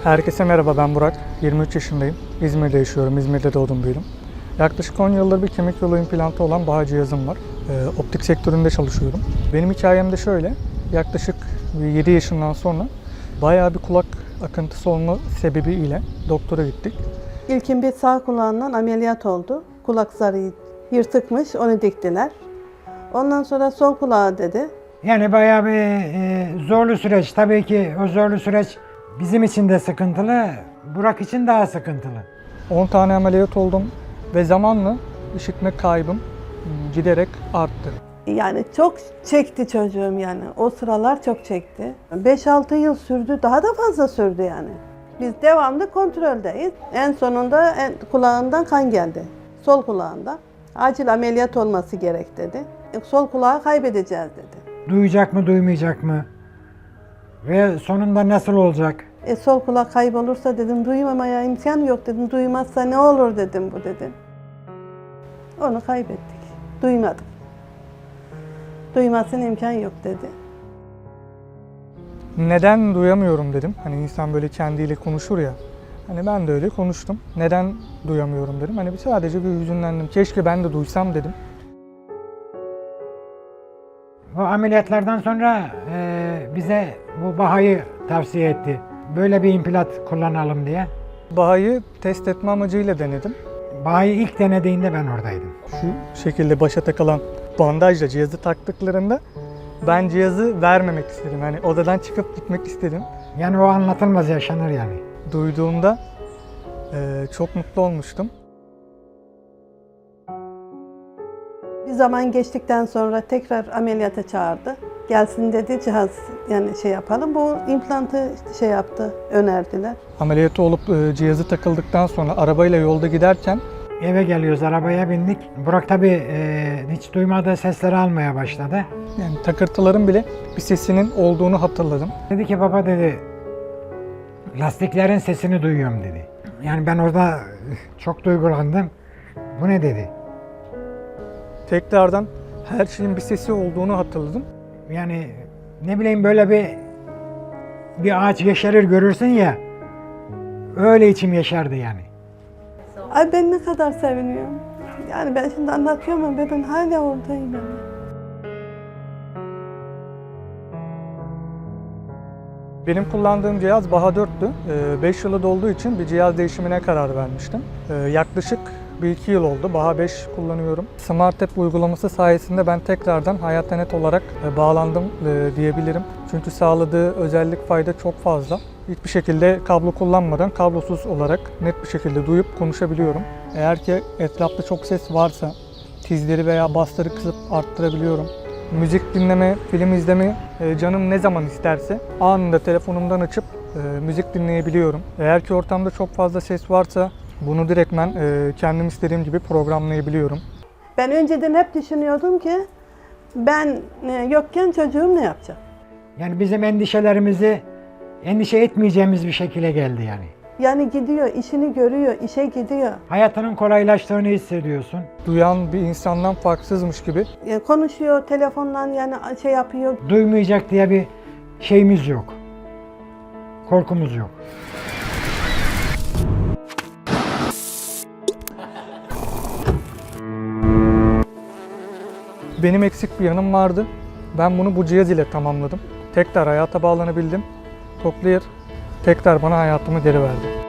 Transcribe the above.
Herkese merhaba, ben Burak. 23 yaşındayım. İzmir'de yaşıyorum. İzmir'de doğdum, büyüdüm. Yaklaşık 10 yıldır bir kemik yolu implantı olan Baha cihazım var. Optik sektöründe çalışıyorum. Benim hikayem de şöyle. Yaklaşık 7 yaşından sonra bayağı bir kulak akıntısı olma sebebiyle doktora gittik. İlkin bir sağ kulağından ameliyat oldu. Kulak zarı yırtıkmış, onu diktiler. Ondan sonra sol kulağı dedi. Yani bayağı bir zorlu süreç. Tabii ki o zorlu süreç bizim için de sıkıntılı, Burak için daha sıkıntılı. 10 tane ameliyat oldum ve zamanla işitme kaybım giderek arttı. Yani çok çekti çocuğum yani. O sıralar çok çekti. 5-6 yıl sürdü, daha da fazla sürdü yani. Biz devamlı kontroldeyiz. En sonunda kulağından kan geldi. Sol kulağında. Acil ameliyat olması gerek dedi. Sol kulağı kaybedeceğiz dedi. Duyacak mı, duymayacak mı? Ve sonunda nasıl olacak? Sol kulak kaybolursa dedim, duymamaya imkan yok dedim. Duymazsa ne olur dedim bu dedim. Onu kaybettik. Duymadık. Duymasına imkan yok dedi. Neden duyamıyorum dedim. Hani insan böyle kendiyle konuşur ya. Hani ben de öyle konuştum. Neden duyamıyorum dedim. Hani sadece bir hüzünlendim. Keşke ben de duysam dedim. O ameliyatlardan sonra bize bu Baha'yı tavsiye etti. Böyle bir implant kullanalım diye. Baha'yı test etme amacıyla denedim. Baha'yı ilk denediğinde ben oradaydım. Şu şekilde başa takılan bandajla cihazı taktıklarında ben cihazı vermemek istedim. Hani odadan çıkıp gitmek istedim. Yani o anlatılmaz, yaşanır yani. Duyduğumda çok mutlu olmuştum. Bir zaman geçtikten sonra tekrar ameliyata çağırdı. Gelsin dedi, cihaz yani yapalım. Bu implantı yaptı, önerdiler. Ameliyatı olup cihazı takıldıktan sonra arabayla yolda giderken Eve geliyoruz, arabaya bindik. Burak tabii hiç duymadığı sesleri almaya başladı. yani takırtıların bile bir sesinin olduğunu hatırladım. Dedi ki baba dedi, lastiklerin sesini duyuyorum dedi. Yani ben orada çok duygulandım. Bu ne dedi? Tekrardan her şeyin bir sesi olduğunu hatırladım. Yani ne bileyim, böyle bir ağaç yeşerir görürsün ya, öyle içim yeşerdi yani. Ay ben ne kadar seviniyorum. Yani ben şimdi anlatıyorum ama ben hala oradayım yani. Benim kullandığım cihaz Baha 4'tü. 5 yılı dolduğu için bir cihaz değişimine karar vermiştim. Yaklaşık 1-2 yıl oldu. Baha 5 kullanıyorum. SmartApp uygulaması sayesinde ben tekrardan Hayata Net olarak bağlandım diyebilirim. Çünkü sağladığı özellik, fayda çok fazla. Hiçbir şekilde kablo kullanmadan kablosuz olarak net bir şekilde duyup konuşabiliyorum. Eğer ki etrafta çok ses varsa tizleri veya basları kısıp arttırabiliyorum. Müzik dinleme, film izleme canım ne zaman isterse anında telefonumdan açıp müzik dinleyebiliyorum. Eğer ki ortamda çok fazla ses varsa bunu direktmen kendim istediğim gibi programlayabiliyorum. Ben önceden hep düşünüyordum ki ben yokken çocuğum ne yapacak? Yani bizim endişelerimizi endişe etmeyeceğimiz bir şekilde geldi yani. Yani gidiyor, işini görüyor, işe gidiyor. Hayatının kolaylaştığını hissediyorsun. Duyan bir insandan farksızmış gibi. Konuşuyor, telefondan yani yapıyor. Duymayacak diye bir şeyimiz yok. Korkumuz yok. Benim eksik bir yanım vardı. Ben bunu bu cihaz ile tamamladım. Tekrar hayata bağlanabildim. Cochlear tekrar bana hayatımı geri verdi.